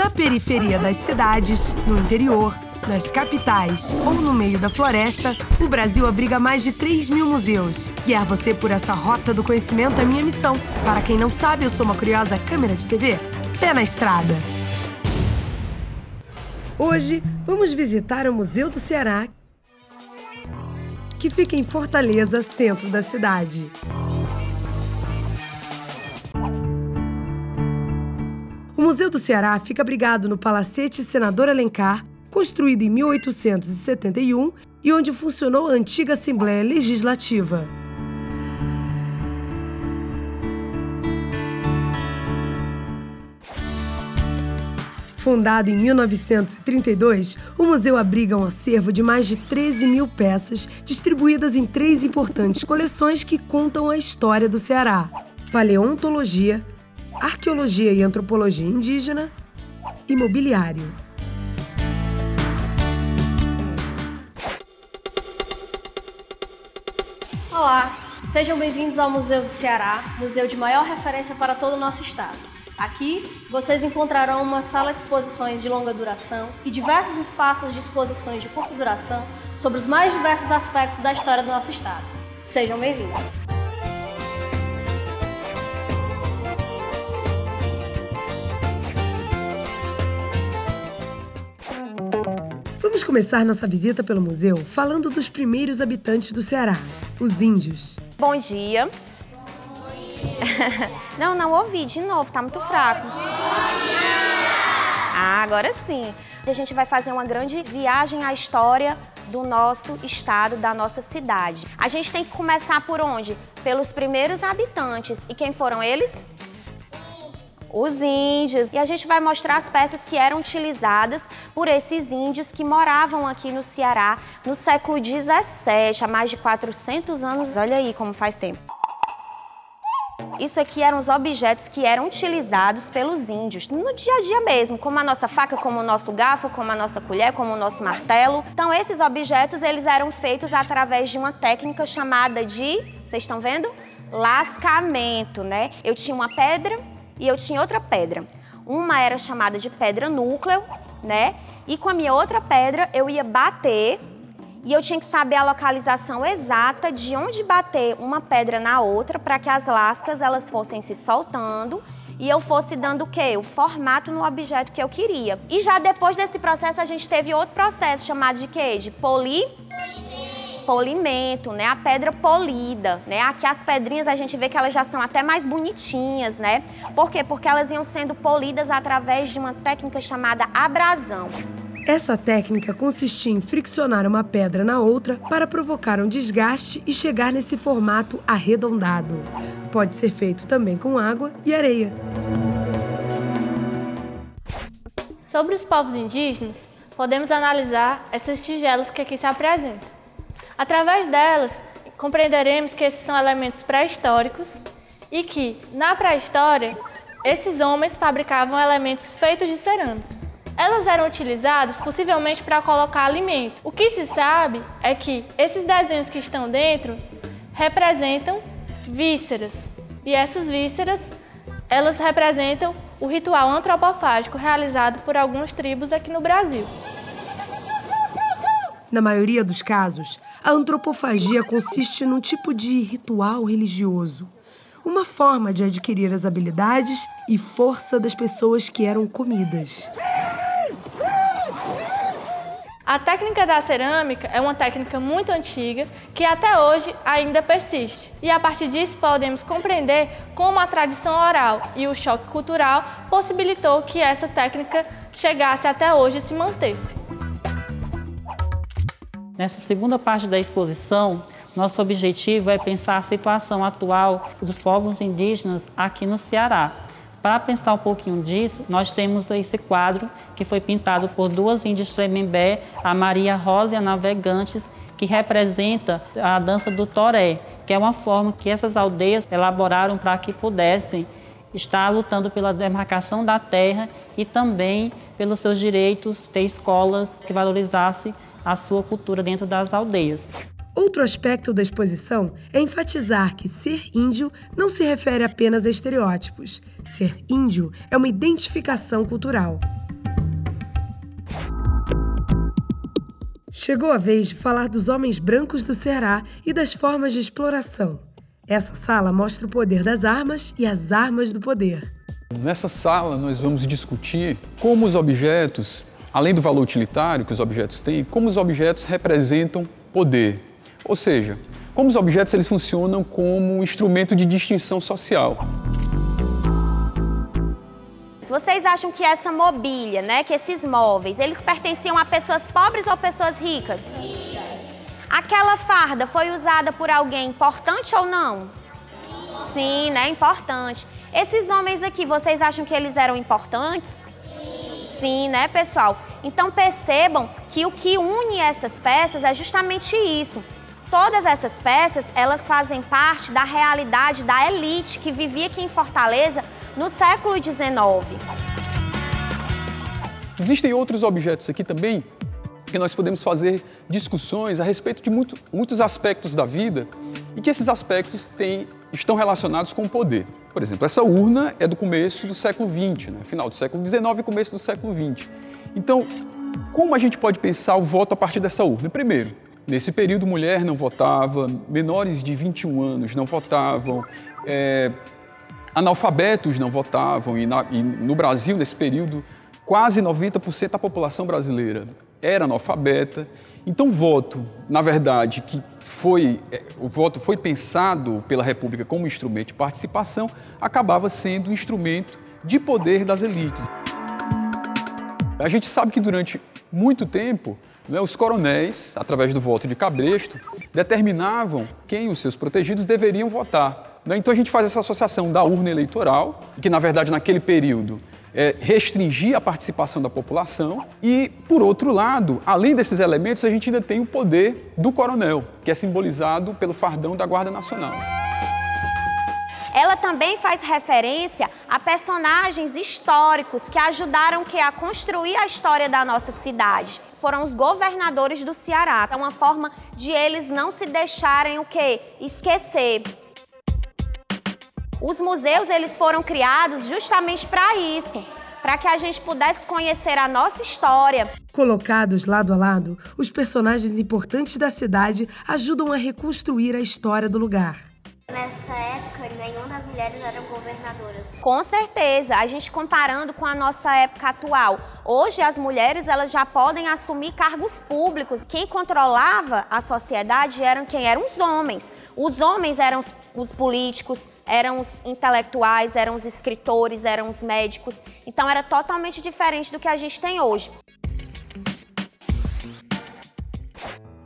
Na periferia das cidades, no interior, nas capitais ou no meio da floresta, o Brasil abriga mais de 3.000 museus. Guiar você por essa rota do conhecimento é minha missão. Para quem não sabe, eu sou uma curiosa câmera de TV. Pé na estrada! Hoje, vamos visitar o Museu do Ceará, que fica em Fortaleza, centro da cidade. O Museu do Ceará fica abrigado no Palacete Senador Alencar, construído em 1871 e onde funcionou a antiga Assembleia Legislativa. Fundado em 1932, o museu abriga um acervo de mais de 13.000 peças, distribuídas em 3 importantes coleções que contam a história do Ceará: paleontologia, arqueologia e antropologia indígena e mobiliário. Olá, sejam bem-vindos ao Museu do Ceará, museu de maior referência para todo o nosso estado. Aqui, vocês encontrarão uma sala de exposições de longa duração e diversos espaços de exposições de curta duração sobre os mais diversos aspectos da história do nosso estado. Sejam bem-vindos! Vamos começar nossa visita pelo museu falando dos primeiros habitantes do Ceará, os índios. Bom dia. Não ouvi de novo, tá muito fraco. Ah, agora sim. A gente vai fazer uma grande viagem à história do nosso estado, da nossa cidade. A gente tem que começar por onde? Pelos primeiros habitantes. E quem foram eles? Os índios. E a gente vai mostrar as peças que eram utilizadas por esses índios que moravam aqui no Ceará no século XVII, há mais de 400 anos. Olha aí como faz tempo. Isso aqui eram os objetos que eram utilizados pelos índios no dia a dia mesmo, como a nossa faca, como o nosso garfo, como a nossa colher, como o nosso martelo. Então, esses objetos, eles eram feitos através de uma técnica chamada de, vocês estão vendo? Lascamento, né? Eu tinha uma pedra e eu tinha outra pedra. Uma era chamada de pedra núcleo, né? E com a minha outra pedra, eu ia bater. E eu tinha que saber a localização exata de onde bater uma pedra na outra para que as lascas elas fossem se soltando e eu fosse dando o quê? O formato no objeto que eu queria. E já depois desse processo a gente teve outro processo chamado de quê? De polimento, né? A pedra polida, né? Aqui as pedrinhas a gente vê que elas já são até mais bonitinhas, né? Por quê? Porque elas iam sendo polidas através de uma técnica chamada abrasão. Essa técnica consistia em friccionar uma pedra na outra para provocar um desgaste e chegar nesse formato arredondado. Pode ser feito também com água e areia. Sobre os povos indígenas, podemos analisar essas tigelas que aqui se apresentam. Através delas, compreenderemos que esses são elementos pré-históricos e que, na pré-história, esses homens fabricavam elementos feitos de cerâmica. Elas eram utilizadas possivelmente para colocar alimento. O que se sabe é que esses desenhos que estão dentro representam vísceras. E essas vísceras, elas representam o ritual antropofágico realizado por algumas tribos aqui no Brasil. Na maioria dos casos, a antropofagia consiste num tipo de ritual religioso. Uma forma de adquirir as habilidades e força das pessoas que eram comidas. A técnica da cerâmica é uma técnica muito antiga que até hoje ainda persiste. E a partir disso podemos compreender como a tradição oral e o choque cultural possibilitou que essa técnica chegasse até hoje e se mantesse. Nessa segunda parte da exposição, nosso objetivo é pensar a situação atual dos povos indígenas aqui no Ceará. Para pensar um pouquinho disso, nós temos esse quadro que foi pintado por 2 índias Tremembé, a Maria Rosa e a Navegantes, que representa a dança do toré, que é uma forma que essas aldeias elaboraram para que pudessem estar lutando pela demarcação da terra e também pelos seus direitos, ter escolas que valorizassem a sua cultura dentro das aldeias. Outro aspecto da exposição é enfatizar que ser índio não se refere apenas a estereótipos. Ser índio é uma identificação cultural. Chegou a vez de falar dos homens brancos do Ceará e das formas de exploração. Essa sala mostra o poder das armas e as armas do poder. Nessa sala nós vamos discutir como os objetos, além do valor utilitário que os objetos têm, como os objetos representam poder. Ou seja, como os objetos eles funcionam como um instrumento de distinção social. Vocês acham que essa mobília, que esses móveis, eles pertenciam a pessoas pobres ou pessoas ricas? Aquela farda foi usada por alguém importante ou não? Sim, importante. Esses homens aqui, vocês acham que eles eram importantes? Sim, pessoal? Então percebam que o que une essas peças é justamente isso. Todas essas peças, elas fazem parte da realidade da elite que vivia aqui em Fortaleza no século XIX. Existem outros objetos aqui também que nós podemos fazer discussões a respeito de muitos aspectos da vida e que esses aspectos estão relacionados com o poder. Por exemplo, essa urna é do começo do século XX, final do século XIX e começo do século XX. Então, como a gente pode pensar o voto a partir dessa urna? Primeiro, nesse período, mulher não votava, menores de 21 anos não votavam, analfabetos não votavam e no Brasil, nesse período, quase 90% da população brasileira era analfabeta. Então, o voto, na verdade, o voto foi pensado pela República como instrumento de participação, acabava sendo um instrumento de poder das elites. A gente sabe que durante muito tempo, os coronéis, através do voto de cabresto, determinavam quem os seus protegidos deveriam votar. Então a gente faz essa associação da urna eleitoral, que na verdade naquele período restringia a participação da população e, por outro lado, além desses elementos, a gente ainda tem o poder do coronel, que é simbolizado pelo fardão da Guarda Nacional. Ela também faz referência a personagens históricos que ajudaram a construir a história da nossa cidade. Foram os governadores do Ceará. É uma forma de eles não se deixarem esquecer. Os museus eles foram criados justamente para isso, para que a gente pudesse conhecer a nossa história. Colocados lado a lado, os personagens importantes da cidade ajudam a reconstruir a história do lugar. Nessa época, nenhuma das mulheres eram governadoras. Com certeza, a gente comparando com a nossa época atual. Hoje as mulheres elas já podem assumir cargos públicos. Quem controlava a sociedade eram os homens. Os homens eram os políticos, eram os intelectuais, eram os escritores, eram os médicos. Então era totalmente diferente do que a gente tem hoje.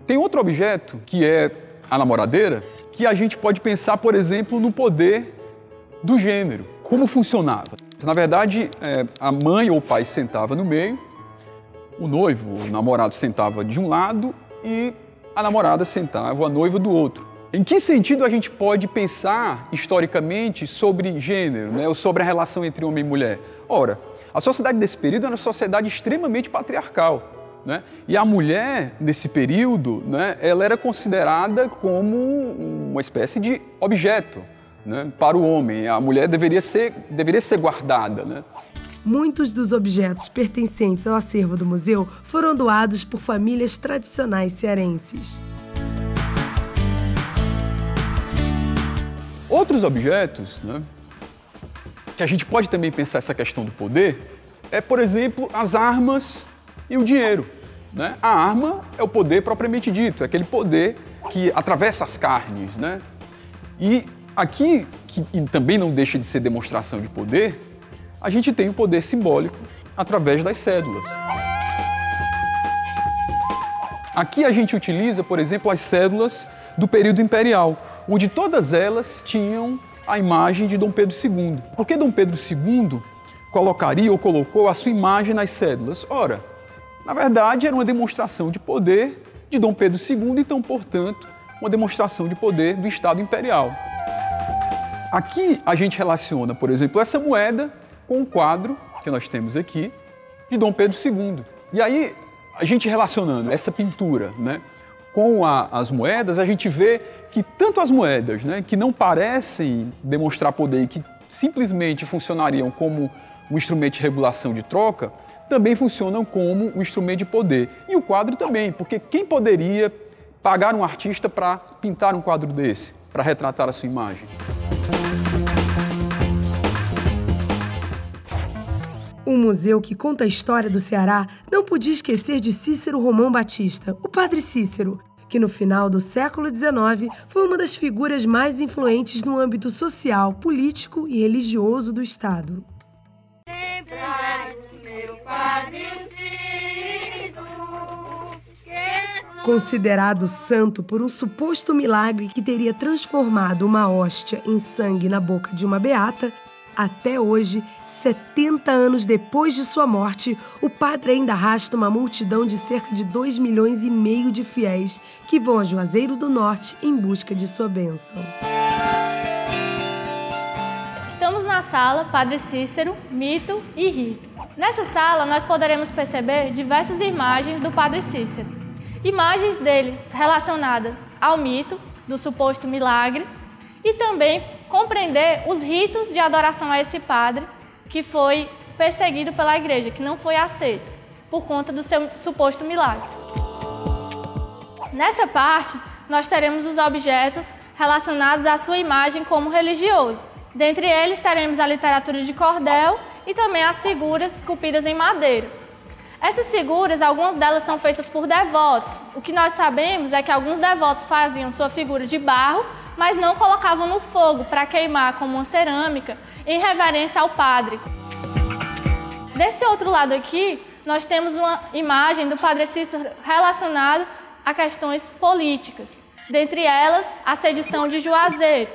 Tem outro objeto, que é a namoradeira, que a gente pode pensar, por exemplo, no poder do gênero. Como funcionava? Na verdade, a mãe ou o pai sentava no meio, o noivo, o namorado sentava de um lado e a namorada sentava, ou a noiva do outro. Em que sentido a gente pode pensar historicamente sobre gênero, ou sobre a relação entre homem e mulher? Ora, a sociedade desse período era uma sociedade extremamente patriarcal. E a mulher, nesse período, ela era considerada como uma espécie de objeto para o homem. A mulher deveria ser guardada. Muitos dos objetos pertencentes ao acervo do museu foram doados por famílias tradicionais cearenses. Outros objetos, que a gente pode também pensar essa questão do poder, por exemplo, as armas e o dinheiro. A arma é o poder propriamente dito, é aquele poder que atravessa as carnes. E aqui, que também não deixa de ser demonstração de poder, a gente tem o poder simbólico através das cédulas. Aqui a gente utiliza, por exemplo, as cédulas do período imperial, onde todas elas tinham a imagem de Dom Pedro II. Por que Dom Pedro II colocaria ou colocou a sua imagem nas cédulas? Ora, na verdade, era uma demonstração de poder de Dom Pedro II, então, portanto, uma demonstração de poder do Estado Imperial. Aqui a gente relaciona, por exemplo, essa moeda com o quadro que nós temos aqui de Dom Pedro II. E aí, a gente relacionando essa pintura com as moedas, a gente vê que tanto as moedas, que não parecem demonstrar poder e que simplesmente funcionariam como um instrumento de regulação de troca, também funcionam como um instrumento de poder. E o quadro também, porque quem poderia pagar um artista para pintar um quadro desse, para retratar a sua imagem? Um museu que conta a história do Ceará não podia esquecer de Cícero Romão Batista, o Padre Cícero, que no final do século XIX foi uma das figuras mais influentes no âmbito social, político e religioso do Estado. Considerado santo por um suposto milagre que teria transformado uma hóstia em sangue na boca de uma beata, até hoje, 70 anos depois de sua morte, o padre ainda arrasta uma multidão de cerca de 2,5 milhões de fiéis que vão a Juazeiro do Norte em busca de sua bênção. Estamos na sala Padre Cícero, Mito e Rito. Nessa sala, nós poderemos perceber diversas imagens do Padre Cícero. Imagens dele relacionadas ao mito, do suposto milagre, e também compreender os ritos de adoração a esse padre que foi perseguido pela igreja, que não foi aceito por conta do seu suposto milagre. Nessa parte, nós teremos os objetos relacionados à sua imagem como religioso. Dentre eles, teremos a literatura de cordel e também as figuras esculpidas em madeira. Essas figuras, algumas delas são feitas por devotos. O que nós sabemos é que alguns devotos faziam sua figura de barro, mas não colocavam no fogo para queimar como uma cerâmica em reverência ao padre. Desse outro lado aqui, nós temos uma imagem do Padre Cícero relacionada a questões políticas. Dentre elas, a sedição de Juazeiro,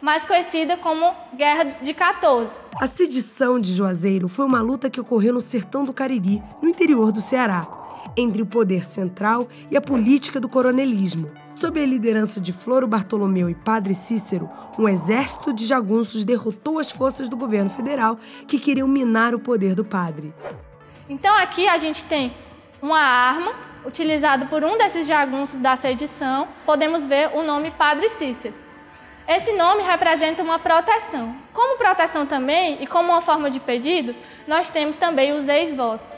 mais conhecida como Guerra de 14. A sedição de Juazeiro foi uma luta que ocorreu no sertão do Cariri, no interior do Ceará, entre o poder central e a política do coronelismo. Sob a liderança de Floro Bartolomeu e Padre Cícero, um exército de jagunços derrotou as forças do governo federal que queriam minar o poder do padre. Então aqui a gente tem uma arma utilizada por um desses jagunços da sedição. Podemos ver o nome Padre Cícero. Esse nome representa uma proteção. Como proteção também, e como uma forma de pedido, nós temos também os ex-votos.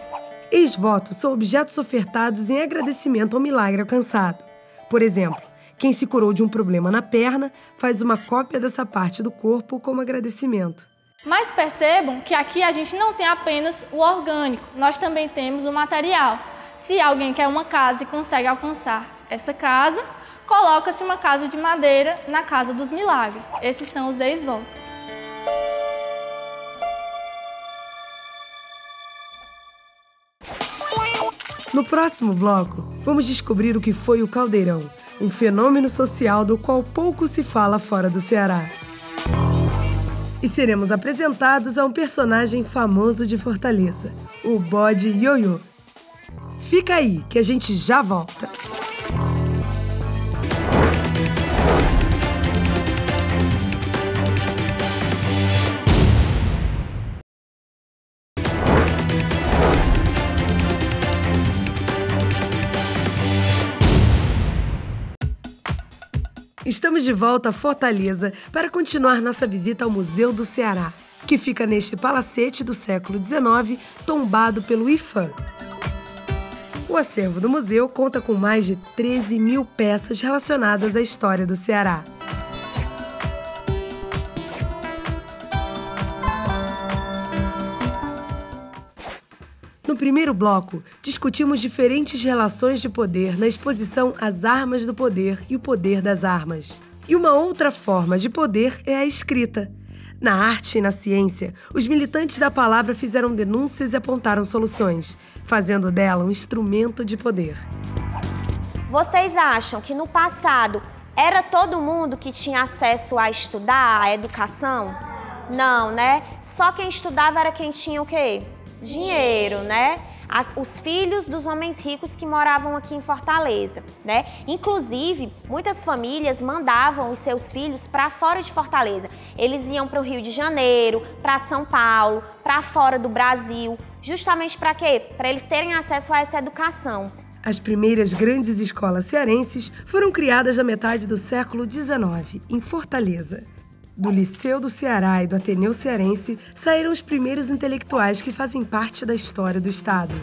Ex-votos são objetos ofertados em agradecimento ao milagre alcançado. Por exemplo, quem se curou de um problema na perna faz uma cópia dessa parte do corpo como agradecimento. Mas percebam que aqui a gente não tem apenas o orgânico, nós também temos o material. Se alguém quer uma casa e consegue alcançar essa casa, coloca-se uma casa de madeira na Casa dos Milagres. Esses são os ex-votos. No próximo bloco, vamos descobrir o que foi o caldeirão, um fenômeno social do qual pouco se fala fora do Ceará. E seremos apresentados a um personagem famoso de Fortaleza, o Bode Ioiô. Fica aí, que a gente já volta. Estamos de volta a Fortaleza para continuar nossa visita ao Museu do Ceará, que fica neste palacete do século XIX, tombado pelo IFAM. O acervo do museu conta com mais de 13.000 peças relacionadas à história do Ceará. No primeiro bloco, discutimos diferentes relações de poder na exposição As Armas do Poder e o Poder das Armas. E uma outra forma de poder é a escrita. Na arte e na ciência, os militantes da palavra fizeram denúncias e apontaram soluções, fazendo dela um instrumento de poder. Vocês acham que no passado era todo mundo que tinha acesso a estudar, a educação? Não, né? Só quem estudava era quem tinha o quê? Dinheiro, né? Os filhos dos homens ricos que moravam aqui em Fortaleza, né? Inclusive, muitas famílias mandavam os seus filhos para fora de Fortaleza. Eles iam para o Rio de Janeiro, para São Paulo, para fora do Brasil, justamente para quê? Para eles terem acesso a essa educação. As primeiras grandes escolas cearenses foram criadas na metade do século XIX, em Fortaleza. Do Liceu do Ceará e do Ateneu Cearense saíram os primeiros intelectuais que fazem parte da história do estado.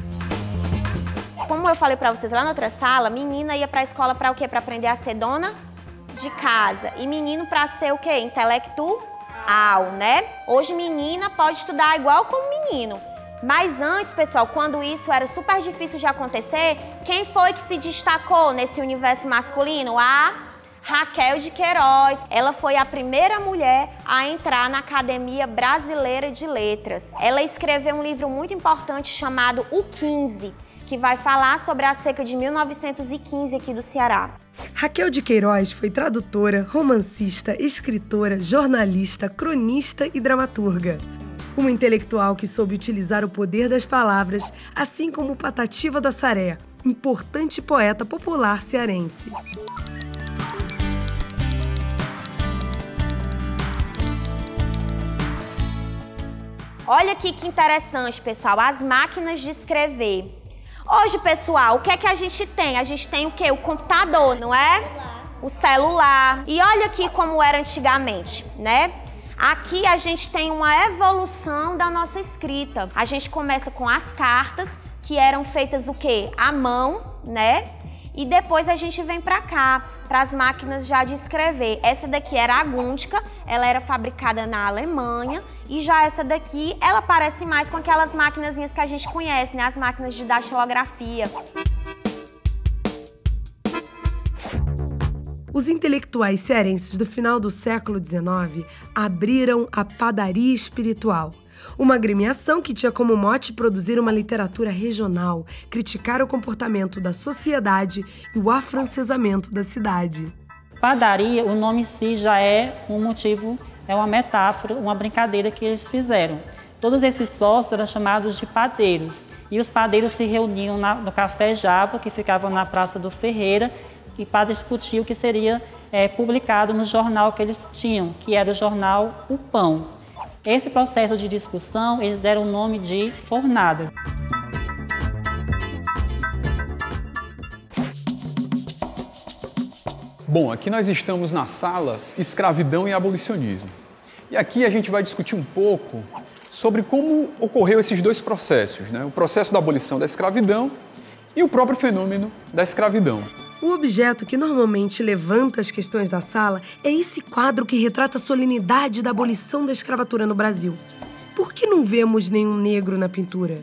Como eu falei para vocês lá na outra sala, menina ia para a escola para o quê? Para aprender a ser dona de casa. E menino para ser o quê? Intelectual, né? Hoje menina pode estudar igual como menino. Mas antes, pessoal, quando isso era super difícil de acontecer, quem foi que se destacou nesse universo masculino? A Raquel de Queiroz. Ela foi a primeira mulher a entrar na Academia Brasileira de Letras. Ela escreveu um livro muito importante chamado O 15, que vai falar sobre a seca de 1915 aqui do Ceará. Raquel de Queiroz foi tradutora, romancista, escritora, jornalista, cronista e dramaturga. Uma intelectual que soube utilizar o poder das palavras, assim como Patativa da Saré, importante poeta popular cearense. Olha aqui que interessante, pessoal, as máquinas de escrever. Hoje, pessoal, o que é que a gente tem? A gente tem o quê? O computador, não é? O celular. E olha aqui como era antigamente, né? Aqui a gente tem uma evolução da nossa escrita. A gente começa com as cartas, que eram feitas o quê? À mão, né? E depois a gente vem para cá, para as máquinas já de escrever. Essa daqui era a Gúndica, ela era fabricada na Alemanha. E já essa daqui, ela parece mais com aquelas maquinazinhas que a gente conhece, né? As máquinas de datilografia. Os intelectuais cearenses do final do século XIX abriram a Padaria Espiritual, uma agremiação que tinha como mote produzir uma literatura regional, criticar o comportamento da sociedade e o afrancesamento da cidade. Padaria, o nome em si já é um motivo, é uma metáfora, uma brincadeira que eles fizeram. Todos esses sócios eram chamados de padeiros, e os padeiros se reuniam no Café Java, que ficava na Praça do Ferreira, e para discutir o que seria publicado no jornal que eles tinham, que era o jornal O Pão. Esse processo de discussão, eles deram o nome de fornadas. Bom, aqui nós estamos na sala Escravidão e Abolicionismo. E aqui a gente vai discutir um pouco sobre como ocorreu esses dois processos, né? O processo da abolição da escravidão e o próprio fenômeno da escravidão. O objeto que normalmente levanta as questões da sala é esse quadro que retrata a solenidade da abolição da escravatura no Brasil. Por que não vemos nenhum negro na pintura?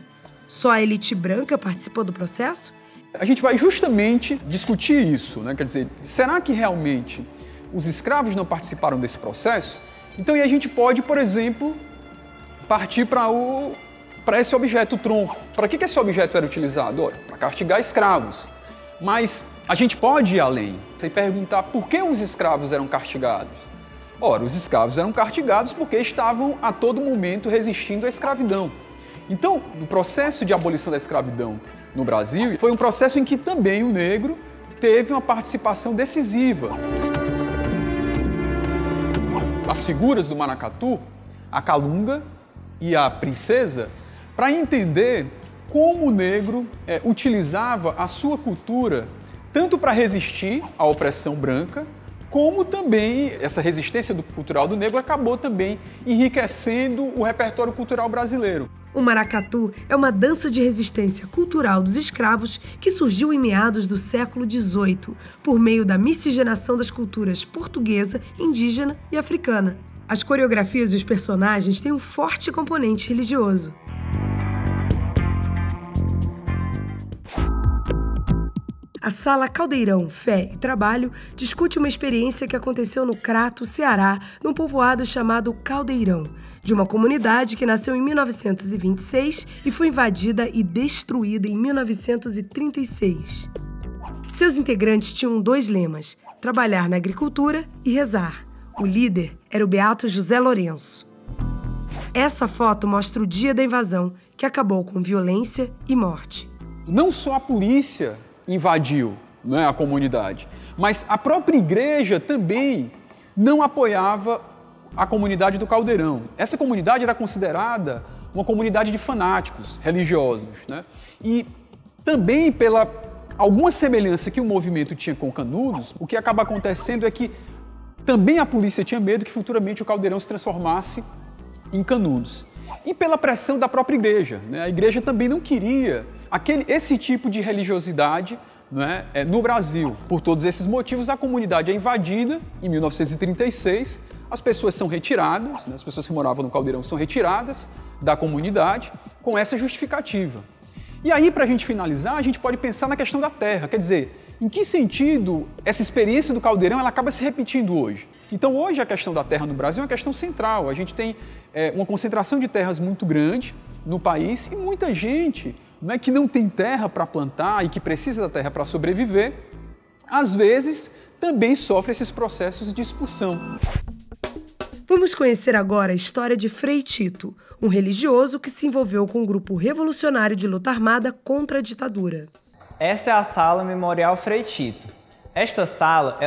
Só a elite branca participou do processo? A gente vai justamente discutir isso, né? Quer dizer, será que realmente os escravos não participaram desse processo? Então, aí a gente pode, por exemplo, partir para esse objeto, o tronco. Para que esse objeto era utilizado? Olha, para castigar escravos. Mas a gente pode ir além e perguntar por que os escravos eram castigados. Ora, os escravos eram castigados porque estavam a todo momento resistindo à escravidão. Então, o processo de abolição da escravidão no Brasil foi um processo em que também o negro teve uma participação decisiva. As figuras do maracatu, a calunga e a princesa, para entender como o negro utilizava a sua cultura tanto para resistir à opressão branca, como também essa resistência cultural do negro acabou também enriquecendo o repertório cultural brasileiro. O maracatu é uma dança de resistência cultural dos escravos que surgiu em meados do século XVIII, por meio da miscigenação das culturas portuguesa, indígena e africana. As coreografias e os personagens têm um forte componente religioso. A Sala Caldeirão, Fé e Trabalho discute uma experiência que aconteceu no Crato, Ceará, num povoado chamado Caldeirão, de uma comunidade que nasceu em 1926 e foi invadida e destruída em 1936. Seus integrantes tinham dois lemas: trabalhar na agricultura e rezar. O líder era o beato José Lourenço. Essa foto mostra o dia da invasão, que acabou com violência e morte. Não só a polícia invadiu, né, a comunidade, mas a própria igreja também não apoiava a comunidade do Caldeirão. Essa comunidade era considerada uma comunidade de fanáticos religiosos, né? E também pela alguma semelhança que o movimento tinha com Canudos, o que acaba acontecendo é que Também a polícia tinha medo que futuramente o caldeirão se transformasse em Canudos. E pela pressão da própria igreja, né? A igreja também não queria esse tipo de religiosidade, né, no Brasil. Por todos esses motivos, a comunidade é invadida em 1936, as pessoas são retiradas, né, as pessoas que moravam no caldeirão são retiradas da comunidade com essa justificativa. E aí, para a gente finalizar, a gente pode pensar na questão da terra, quer dizer, em que sentido essa experiência do caldeirão ela acaba se repetindo hoje? Então, hoje a questão da terra no Brasil é uma questão central. A gente tem uma concentração de terras muito grande no país e muita gente, né, que não tem terra para plantar e que precisa da terra para sobreviver, às vezes também sofre esses processos de expulsão. Vamos conhecer agora a história de Frei Tito, um religioso que se envolveu com um grupo revolucionário de luta armada contra a ditadura. Essa é a Sala Memorial Frei Tito. Esta sala,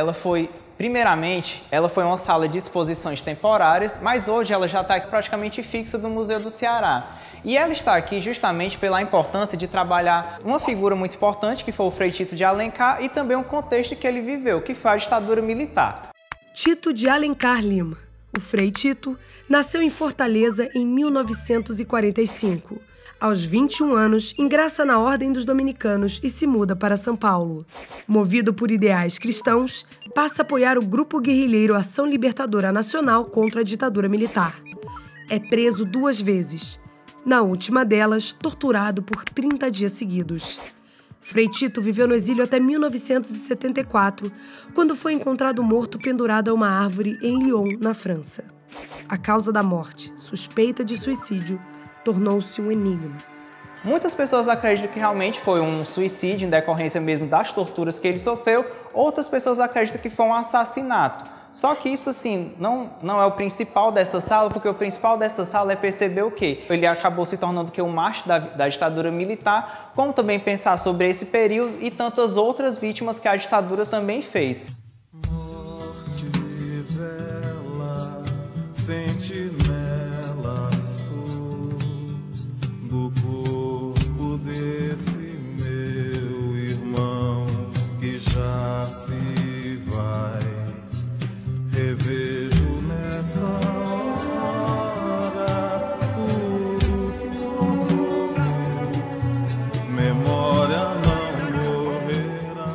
primeiramente, ela foi uma sala de exposições temporárias, mas hoje ela já está praticamente fixa do Museu do Ceará. E ela está aqui justamente pela importância de trabalhar uma figura muito importante, que foi o Frei Tito de Alencar, e também o contexto que ele viveu, que foi a ditadura militar. Tito de Alencar Lima. O Frei Tito nasceu em Fortaleza em 1945. Aos 21 anos, ingressa na Ordem dos Dominicanos e se muda para São Paulo. Movido por ideais cristãos, passa a apoiar o grupo guerrilheiro Ação Libertadora Nacional contra a ditadura militar. É preso 2 vezes. Na última delas, torturado por 30 dias seguidos. Frei Tito viveu no exílio até 1974, quando foi encontrado morto pendurado a uma árvore em Lyon, na França. A causa da morte, suspeita de suicídio, tornou-se um enigma. Muitas pessoas acreditam que realmente foi um suicídio em decorrência mesmo das torturas que ele sofreu, outras pessoas acreditam que foi um assassinato. Só que isso, assim, não é o principal dessa sala, porque o principal dessa sala é perceber o quê? Ele acabou se tornando um mártir da ditadura militar, como também pensar sobre esse período e tantas outras vítimas que a ditadura também fez. Morte, vela, sentinela, sou do corpo desse meu irmão que já se vai. Revejo nessa hora tudo que ocorreu, memória não morrerá.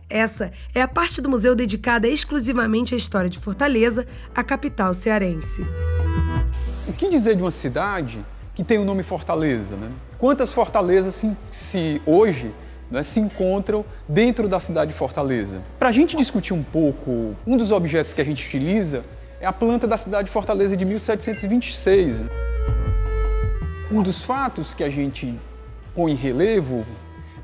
Essa é a parte do museu dedicada exclusivamente à história de Fortaleza, a capital cearense. O que dizer de uma cidade que tem o nome Fortaleza, né? Quantas fortalezas hoje, né, se encontram dentro da cidade de Fortaleza? Para a gente discutir um pouco, um dos objetos que a gente utiliza é a planta da cidade de Fortaleza de 1726. Um dos fatos que a gente põe em relevo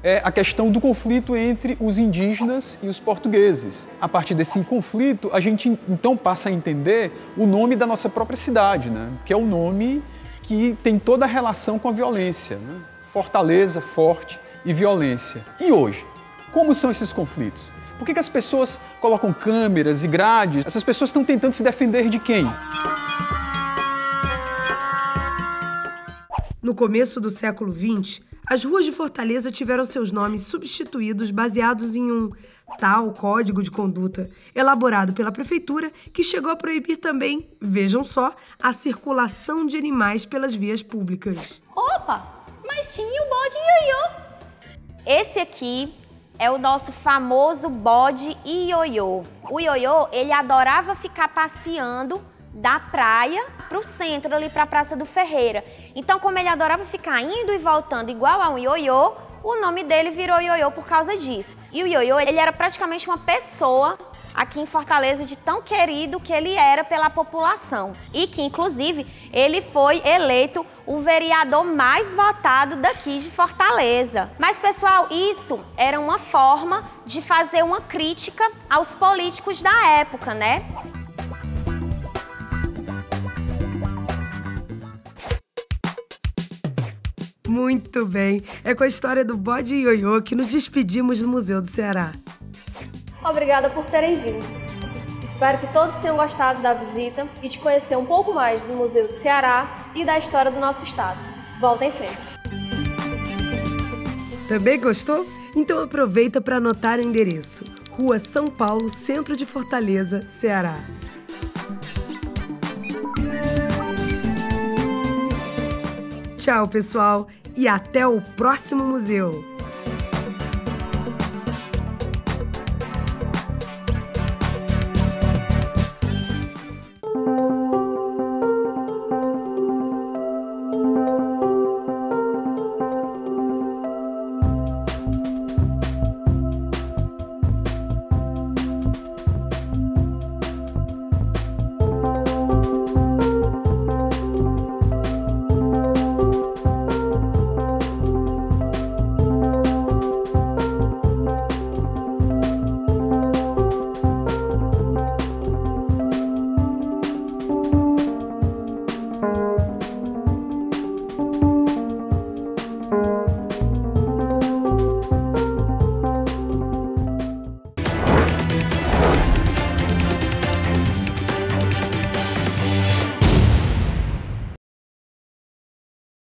é a questão do conflito entre os indígenas e os portugueses. A partir desse conflito, a gente então passa a entender o nome da nossa própria cidade, né, que é o nome que tem toda a relação com a violência, né? Fortaleza, forte e violência. E hoje, como são esses conflitos? Por que as pessoas colocam câmeras e grades? Essas pessoas estão tentando se defender de quem? No começo do século XX, as ruas de Fortaleza tiveram seus nomes substituídos baseados em um tal código de conduta elaborado pela prefeitura que chegou a proibir também, vejam só, a circulação de animais pelas vias públicas. Opa, mas tinha o bode ioiô. Esse aqui é o nosso famoso bode ioiô. O ioiô, ele adorava ficar passeando da praia para o centro, ali para a Praça do Ferreira. Então, como ele adorava ficar indo e voltando igual a um ioiô, o nome dele virou ioiô por causa disso. E o ioiô, ele era praticamente uma pessoa aqui em Fortaleza de tão querido que ele era pela população. E que, inclusive, ele foi eleito o vereador mais votado daqui de Fortaleza. Mas, pessoal, isso era uma forma de fazer uma crítica aos políticos da época, né? Muito bem, é com a história do bode ioiô que nos despedimos do Museu do Ceará. Obrigada por terem vindo. Espero que todos tenham gostado da visita e de conhecer um pouco mais do Museu do Ceará e da história do nosso estado. Voltem sempre. Também gostou? Então aproveita para anotar o endereço: Rua São Paulo, centro de Fortaleza, Ceará. Tchau, pessoal, e até o próximo museu!